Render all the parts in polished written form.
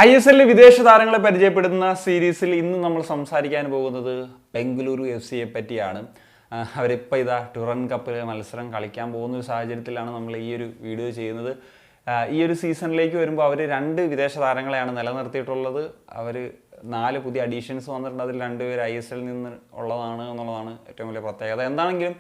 ISL വിദേശ താരങ്ങളെ പരിചയപ്പെടുന്ന സീരീസിൽ ഇന്ന് നമ്മൾ സംസാരിക്കാൻ പോകുന്നത് ബംഗളൂരു FC പറ്റിയാണ്. അവരിപ്പോൾ ഇതാ ടൂറൻ കപ്പിലെ മത്സരം കളിക്കാൻ പോകുന്ന ഒരു സാഹചര്യത്തിലാണ് നമ്മൾ ഈ ഒരു വീഡിയോ ചെയ്യുന്നത്. ഈ ഒരു സീസണിലേക്ക് വരുമ്പോൾ അവർ 2 വിദേശ താരങ്ങളെയാണ് നിലനിർത്തിയിട്ടുള്ളത്. അവർ 4 പുതിയ അഡീഷൻസ് വന്നിട്ടുണ്ട്. അതിൽ 2 പേര് ISL നിന്ന് ഉള്ളതാണ് എന്നുള്ളതാണ് ഏറ്റവും വലിയ പ്രത്യേകത. എന്താണെങ്കിലും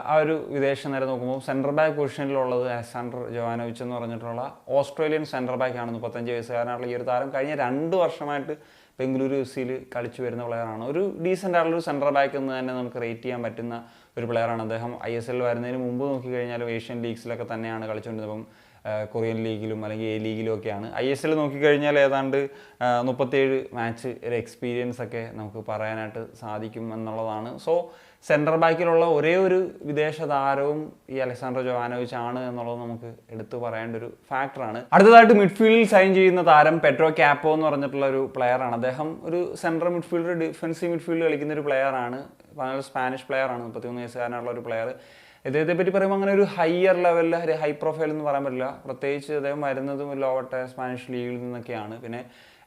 ആ ഒരു വിദേശ നേരെ നോക്കുമ്പോൾ സെൻട്രൽ ബാക്ക് പൊസിഷനിലുള്ളത് അലക്സാണ്ടർ ജോവാനോവിച്ച് എന്ന് പറഞ്ഞിട്ടുള്ള ഓസ്ട്രേലിയൻ സെൻട്രൽ ബാക്കാണ്. 35 വയസ്സുകാരനായിട്ടുള്ള ഈ ഒരു താരം കഴിഞ്ഞ 2 വർഷമായിട്ട് ബംഗളൂരു FCയിൽ കളിച്ചു വരുന്ന പ്ലെയറാണ്. ഒരു ഡീസൻ്റ് ആയിട്ടുള്ളൊരു സെൻട്രൽ ബാക്ക് എന്ന് തന്നെ നമുക്ക് റേറ്റ് ചെയ്യാൻ പറ്റുന്ന ഒരു പ്ലെയറാണ് അദ്ദേഹം. ISL വരുന്നതിന് മുമ്പ് നോക്കിക്കഴിഞ്ഞാലും ഏഷ്യൻ ലീഗ്സിലൊക്കെ തന്നെയാണ് കളിച്ചുകൊണ്ടിരുന്നത്. അപ്പം കൊറിയൻ ലീഗിലും അല്ലെങ്കിൽ A ലീഗിലും ഒക്കെയാണ്. ISL നോക്കിക്കഴിഞ്ഞാൽ ഏതാണ്ട് 37 മാച്ച് ഒരു എക്സ്പീരിയൻസ് ഒക്കെ നമുക്ക് പറയാനായിട്ട് സാധിക്കും എന്നുള്ളതാണ്. സോ സെൻട്രൽ ബാക്കിലുള്ള ഒരേ ഒരു വിദേശ താരവും ഈ അലക്സാണ്ടർ ജോവാനോവിച്ച് ആണ് എന്നുള്ളത് നമുക്ക് എടുത്തു പറയേണ്ട ഒരു ഫാക്ടറാണ്. അടുത്തതായിട്ട് മിഡ്ഫീൽഡിൽ സൈൻ ചെയ്യുന്ന താരം പെട്രോ കാപ്പോ എന്ന് പറഞ്ഞിട്ടുള്ള ഒരു പ്ലെയറാണ്. അദ്ദേഹം ഒരു സെൻട്രൽ മിഡ്ഫീൽഡർ, ഡിഫൻസീവ് മിഡ്ഫീൽഡ് കളിക്കുന്ന ഒരു പ്ലെയറാണ്. സ്പാനിഷ് പ്ലെയറാണ്, 33 വയസ്സുകാരനുള്ള ഒരു പ്ലെയർ. ഇദ്ദേഹത്തെ പറ്റി പറയുമ്പോൾ അങ്ങനെ ഒരു ഹയർ ലെവലിൽ ഒരു ഹൈ പ്രൊഫൈൽ എന്ന് പറയാൻ പറ്റില്ല. പ്രത്യേകിച്ച് അദ്ദേഹം വരുന്നതും ലോവട്ടെ സ്പാനിഷ് ലീഗിൽ നിന്നൊക്കെയാണ്. പിന്നെ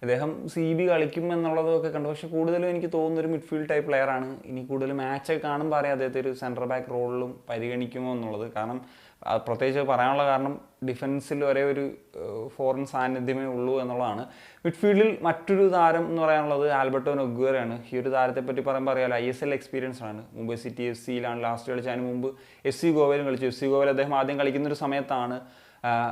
അദ്ദേഹം CB കളിക്കും എന്നുള്ളതൊക്കെ കണ്ടു. പക്ഷേ കൂടുതലും എനിക്ക് തോന്നുന്ന ഒരു മിഡ്ഫീൽഡ് ടൈപ്പ് പ്ലെയറാണ്. ഇനി കൂടുതൽ മാച്ചൊക്കെ കാണുമ്പോൾ അറിയാം അദ്ദേഹത്തെ ഒരു സെൻട്രൽ ബാക്ക് റോളിലും പരിഗണിക്കുമോ എന്നുള്ളത്. കാരണം പ്രത്യേകിച്ച് പറയാനുള്ള കാരണം ഡിഫൻസിൽ ഒരേ ഒരു ഫോറിൻ സാന്നിധ്യമേ ഉള്ളൂ എന്നുള്ളതാണ്. മിഡ്ഫീൽഡിൽ മറ്റൊരു താരം എന്ന് പറയാനുള്ളത് ആൽബർട്ടോ നൊഗ്വേറയാണ്. ഈ ഒരു താരത്തെ പറ്റി പറയുമ്പോൾ അറിയാമല്ലോ, ISL എക്സ്പീരിയൻസ് ആണ്. മുംബൈ സിറ്റി FCയിലാണ് ലാസ്റ്റ് കളിച്ചത്. അതിന് മുമ്പ് FC ഗോവയിലും കളിച്ചു. FC ഗോവയിൽ അദ്ദേഹം ആദ്യം കളിക്കുന്നൊരു സമയത്താണ്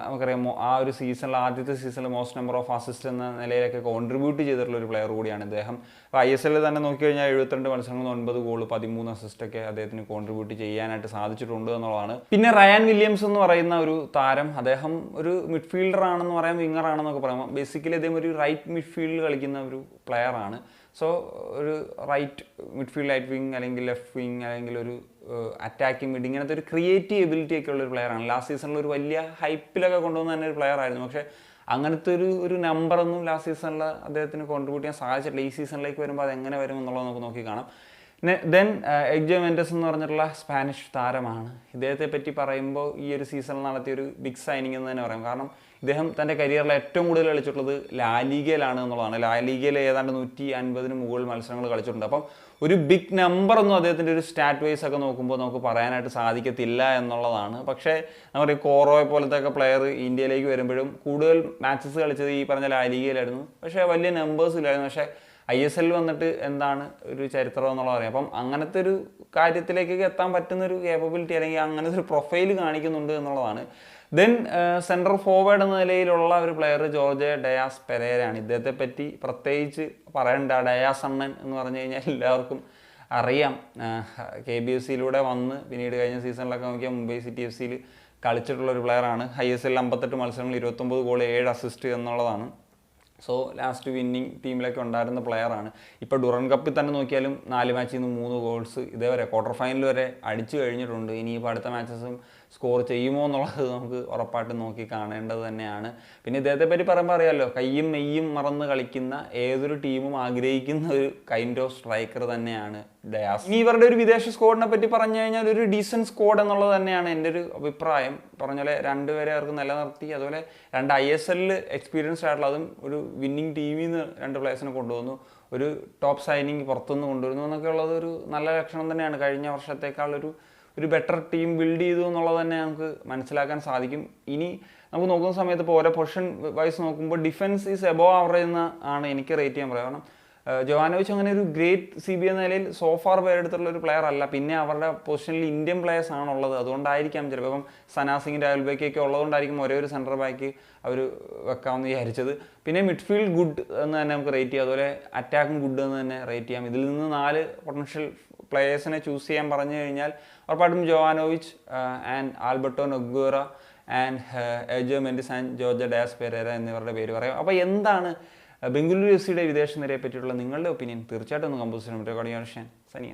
നമുക്കറിയാം ആ ഒരു സീസണിൽ, ആദ്യത്തെ സീസണിൽ മോസ്റ്റ് നമ്പർ ഓഫ് അസിസ്റ്റ് എന്ന നിലയിലൊക്കെ കോൺട്രിബ്യൂട്ട് ചെയ്തിട്ടുള്ള ഒരു പ്ലെയർ കൂടിയാണ് ഇദ്ദേഹം. അപ്പോൾ ISL തന്നെ നോക്കിക്കഴിഞ്ഞാൽ 72 മത്സരങ്ങളിൽ 9 ഗോൾ 13 അസിസ്റ്റൊക്കെ അദ്ദേഹത്തിന് കോൺട്രിബ്യൂട്ട് ചെയ്യാനായിട്ട് സാധിച്ചിട്ടുണ്ട് എന്നുള്ളതാണ്. പിന്നെ റയാൻ വില്യംസ് എന്ന് പറയുന്ന ഒരു താരം, അദ്ദേഹം ഒരു മിഡ്ഫീൽഡർ ആണെന്ന് പറയാം, വിങ്ങർ ആണെന്നൊക്കെ പറയാം. ബേസിക്കലി അദ്ദേഹം ഒരു റൈറ്റ് മിഡ്ഫീൽഡിൽ കളിക്കുന്ന ഒരു പ്ലെയറാണ്. സോ ഒരു റൈറ്റ് മിഡ്ഫീൽഡ്, റൈറ്റ് വിങ് അല്ലെങ്കിൽ ലെഫ്റ്റ് വിങ് അല്ലെങ്കിൽ ഒരു അറ്റാക്കിംഗ് മിഡ്, ഇങ്ങനത്തെ ഒരു ക്രിയേറ്റീവ് എബിലിറ്റി ഒക്കെ ഉള്ളൊരു പ്ലെയറാണ്. ലാസ്റ്റ് സീസണിൽ ഒരു വലിയ ഹൈപ്പിലൊക്കെ കൊണ്ടുവന്ന തന്നെ ഒരു പ്ലെയർ ആയിരുന്നു. പക്ഷേ അങ്ങനത്തെ ഒരു നമ്പറൊന്നും ലാസ്റ്റ് സീസണിൽ അദ്ദേഹത്തിന് കോൺട്രിബ്യൂട്ട് ചെയ്യാൻ സാധിച്ചിട്ടില്ല. ഈ സീസണിലേക്ക് വരുമ്പോൾ അത് എങ്ങനെ വരും എന്നുള്ളത് നമുക്ക് നോക്കി കാണാം. ദെൻ എഡ്ജോ മെൻഡസ് എന്ന് പറഞ്ഞിട്ടുള്ള സ്പാനിഷ് താരമാണ്. ഇദ്ദേഹത്തെ പറ്റി പറയുമ്പോൾ ഈ ഒരു സീസണിൽ നടത്തിയൊരു ബിഗ് സൈനിങ് എന്ന് തന്നെ പറയാം. കാരണം ഇദ്ദേഹം തൻ്റെ കരിയറിൽ ഏറ്റവും കൂടുതൽ കളിച്ചിട്ടുള്ളത് ലാലിഗയിലാണ് എന്നുള്ളതാണ്. ലാലിഗയിൽ ഏതാണ്ട് 150 മുകളിൽ മത്സരങ്ങൾ കളിച്ചിട്ടുണ്ട്. അപ്പം ഒരു ബിഗ് നമ്പറൊന്നും അദ്ദേഹത്തിൻ്റെ ഒരു സ്റ്റാറ്റ് വൈസ് ഒക്കെ നോക്കുമ്പോൾ നമുക്ക് പറയാനായിട്ട് സാധിക്കത്തില്ല എന്നുള്ളതാണ്. പക്ഷേ നമ്മുടെ കോറോയെ പോലത്തെ ഒക്കെ പ്ലെയർ ഇന്ത്യയിലേക്ക് വരുമ്പോഴും കൂടുതൽ മാച്ചസ് കളിച്ചത് ഈ പറഞ്ഞ ലാലിഗയിലായിരുന്നു. പക്ഷേ വലിയ നമ്പേഴ്സ് ഇല്ലായിരുന്നു. പക്ഷേ ISL വന്നിട്ട് എന്താണ് ഒരു ചരിത്രം എന്നുള്ളത് അറിയാം. അപ്പം അങ്ങനത്തെ ഒരു കാര്യത്തിലേക്കൊക്കെ എത്താൻ പറ്റുന്നൊരു കേപ്പബിലിറ്റി അല്ലെങ്കിൽ അങ്ങനത്തെ ഒരു പ്രൊഫൈൽ കാണിക്കുന്നുണ്ട് എന്നുള്ളതാണ്. ദെൻ സെൻട്രൽ ഫോർവേഡ് എന്ന നിലയിലുള്ള ഒരു പ്ലെയർ ജോർജെ ഡയാസ് പെരേരയാണ്. ഇദ്ദേഹത്തെ പറ്റി പ്രത്യേകിച്ച് പറയണ്ട. ഡയാസ് അണ്ണൻ എന്ന് പറഞ്ഞു കഴിഞ്ഞാൽ എല്ലാവർക്കും അറിയാം. KBFCയിലൂടെ വന്ന് പിന്നീട് കഴിഞ്ഞ സീസണിലൊക്കെ നോക്കിയാൽ മുംബൈ സിറ്റി FCയിൽ കളിച്ചിട്ടുള്ളൊരു പ്ലെയറാണ്. ISL 58 മത്സരങ്ങൾ 29 ഗോൾ 7 അസിസ്റ്റ് എന്നുള്ളതാണ്. സോ ലാസ്റ്റ് വിന്നിങ് ടീമിലൊക്കെ ഉണ്ടായിരുന്ന പ്ലെയറാണ്. ഇപ്പോൾ ഡുറൻ കപ്പിൽ തന്നെ നോക്കിയാലും 4 മാച്ചിൽ നിന്ന് 3 ഗോൾസ് ഇതേവരെ ക്വാർട്ടർ ഫൈനൽ വരെ അടിച്ചു കഴിഞ്ഞിട്ടുണ്ട്. ഇനിയിപ്പോൾ അടുത്ത മാച്ചസും സ്കോർ ചെയ്യുമോ എന്നുള്ളത് നമുക്ക് ഉറപ്പായിട്ട് നോക്കി കാണേണ്ടത് തന്നെയാണ്. പിന്നെ ഇദ്ദേഹത്തെ പറ്റി പറയുമ്പോൾ അറിയാമല്ലോ, കയ്യും മെയ്യും മറന്ന് കളിക്കുന്ന ഏതൊരു ടീമും ആഗ്രഹിക്കുന്ന ഒരു കൈൻഡ് ഓഫ് സ്ട്രൈക്കർ തന്നെയാണ് ഡയാസ്. ഇനി ഇവരുടെ ഒരു വിദേശ സ്ക്വാഡിനെ പറ്റി പറഞ്ഞു കഴിഞ്ഞാൽ ഒരു ഡീസൻറ്റ് സ്ക്വാഡ് എന്നുള്ളത് തന്നെയാണ് എൻ്റെ ഒരു അഭിപ്രായം. പറഞ്ഞ പോലെ 2 പേരെ അവർക്ക് നിലനിർത്തി, അതുപോലെ 2 ISL എക്സ്പീരിയൻസ്ഡ് ആയിട്ടുള്ള, അതും ഒരു വിന്നിങ് ടീമിൽ നിന്ന് 2 പ്ലേയേഴ്സിനെ കൊണ്ടുവന്നു, ഒരു ടോപ്പ് സൈനിങ് പുറത്തുനിന്ന് കൊണ്ടുവരുന്നു എന്നൊക്കെ ഉള്ളത് ഒരു നല്ല ലക്ഷണം തന്നെയാണ്. കഴിഞ്ഞ വർഷത്തേക്കാളൊരു ബെറ്റർ ടീം ബിൽഡ് ചെയ്തു എന്നുള്ളത് തന്നെ നമുക്ക് മനസ്സിലാക്കാൻ സാധിക്കും. ഇനി നമുക്ക് നോക്കുന്ന സമയത്ത് ഇപ്പോൾ ഓരോ പൊസിഷൻ വൈസ് നോക്കുമ്പോൾ ഡിഫൻസ് ഈസ് എബോവ് ആവറേജ് എന്ന് ആണ് എനിക്ക് റേറ്റ് ചെയ്യാൻ പറയാം. കാരണം ജോവാനോവിച്ച് അങ്ങനെ ഒരു ഗ്രേറ്റ് CB എന്ന നിലയിൽ സോഫാർ പേരെടുത്തുള്ള ഒരു പ്ലെയർ അല്ല. പിന്നെ അവരുടെ പൊസിഷനിൽ ഇന്ത്യൻ പ്ലെയേഴ്സ് ആണുള്ളത്. അതുകൊണ്ടായിരിക്കാം ചിലപ്പോൾ ഇപ്പം സനാ സിംഗ്, രാഹുൽ ബേക്കൊക്കെ ഉള്ളതുകൊണ്ടായിരിക്കും ഒരേ ഒരു സെൻട്രൽ ബാക്ക് അവർ വെക്കാമെന്ന് വിചാരിച്ചത്. പിന്നെ മിഡ്ഫീൽഡ് ഗുഡ് എന്ന് തന്നെ നമുക്ക് റേറ്റ് ചെയ്യാം. അതുപോലെ അറ്റാക്കും ഗുഡ് എന്ന് തന്നെ റേറ്റ് ചെയ്യാം. ഇതിൽ നിന്ന് 4 പൊട്ടൻഷ്യൽ പ്ലെയേഴ്സിനെ ചൂസ് ചെയ്യാൻ പറഞ്ഞു കഴിഞ്ഞാൽ ഉറപ്പായിട്ടും Jovanovic and Alberto Noguera and എഡ്ജോ Mendez and Jorge Diaz Pereyra എന്നിവരുടെ പേര് പറയാം. അപ്പോൾ എന്താണ് ബംഗളൂരു FCയുടെ വിദേശ നിരയെ പറ്റിയിട്ടുള്ള നിങ്ങളുടെ ഒപ്പീനിയൻ? തീർച്ചയായിട്ടും ഒന്ന് കമ്പോസ് ചെയ്യാൻ. സനിയ.